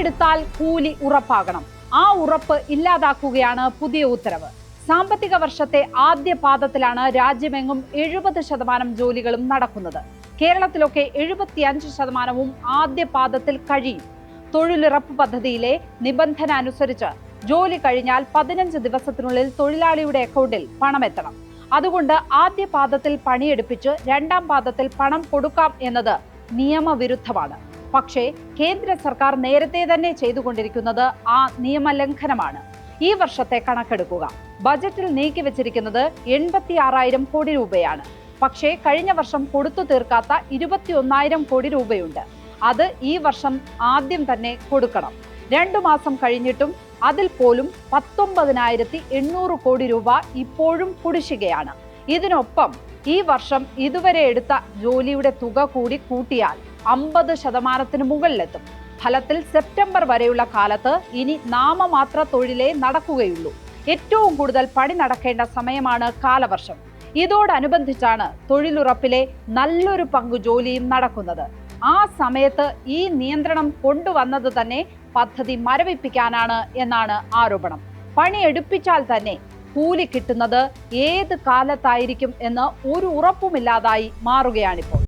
പണിയെടുത്താൽ കൂലി ഉറപ്പാകണം. ആ ഉറപ്പ് ഇല്ലാതാക്കുകയാണ് പുതിയ ഉത്തരവ്. സാമ്പത്തിക വർഷത്തെ ആദ്യ പാദത്തിലാണ് രാജ്യമെങ്ങും 70% ജോലികളും നടക്കുന്നത്. കേരളത്തിലൊക്കെ 75% ആദ്യ പാദത്തിൽ കഴിയും. തൊഴിലുറപ്പ് പദ്ധതിയിലെ നിബന്ധന അനുസരിച്ച് ജോലി കഴിഞ്ഞാൽ 15 ദിവസത്തിനുള്ളിൽ തൊഴിലാളിയുടെ അക്കൗണ്ടിൽ പണമെത്തണം. അതുകൊണ്ട് ആദ്യ പാദത്തിൽ പണിയെടുപ്പിച്ച് രണ്ടാം പാദത്തിൽ പണം കൊടുക്കാം എന്നത് നിയമവിരുദ്ധമാണ്. പക്ഷേ കേന്ദ്ര സർക്കാർ നേരത്തെ തന്നെ ചെയ്തുകൊണ്ടിരിക്കുന്നത് ആ നിയമലംഘനമാണ്. ഈ വർഷത്തെ കണക്കെടുക്കുക. ബജറ്റിൽ നീക്കിവെച്ചിരിക്കുന്നത് 86,000 കോടി രൂപയാണ്. പക്ഷേ കഴിഞ്ഞ വർഷം കൊടുത്തു തീർക്കാത്ത 21,000 കോടി രൂപയുണ്ട്. അത് ഈ വർഷം ആദ്യം തന്നെ കൊടുക്കണം. 2 മാസം കഴിഞ്ഞിട്ടും അതിൽ പോലും 19,800 കോടി രൂപ ഇപ്പോഴും കുടിശ്ശികയാണ്. ഇതിനൊപ്പം ഈ വർഷം ഇതുവരെ എടുത്ത ജോലിയുടെ തുക കൂടി കൂട്ടിയാൽ 50% മുകളിലെത്തും. ഫലത്തിൽ സെപ്റ്റംബർ വരെയുള്ള കാലത്ത് ഇനി നാമമാത്ര തൊഴിലേ നടക്കുകയുള്ളൂ. ഏറ്റവും കൂടുതൽ പണി നടക്കേണ്ട സമയമാണ് കാലവർഷം. ഇതോടനുബന്ധിച്ചാണ് തൊഴിലുറപ്പിലെ നല്ലൊരു പങ്കു ജോലിയും നടക്കുന്നത്. ആ സമയത്ത് ഈ നിയന്ത്രണം കൊണ്ടുവന്നത് തന്നെ പദ്ധതി മരവിപ്പിക്കാനാണ് എന്നാണ് ആരോപണം. പണിയെടുപ്പിച്ചാൽ തന്നെ കൂലി കിട്ടുന്നത് ഏത് കാലത്തായിരിക്കും എന്ന് ഒരു ഉറപ്പുമില്ലാതായി മാറുകയാണിപ്പോൾ.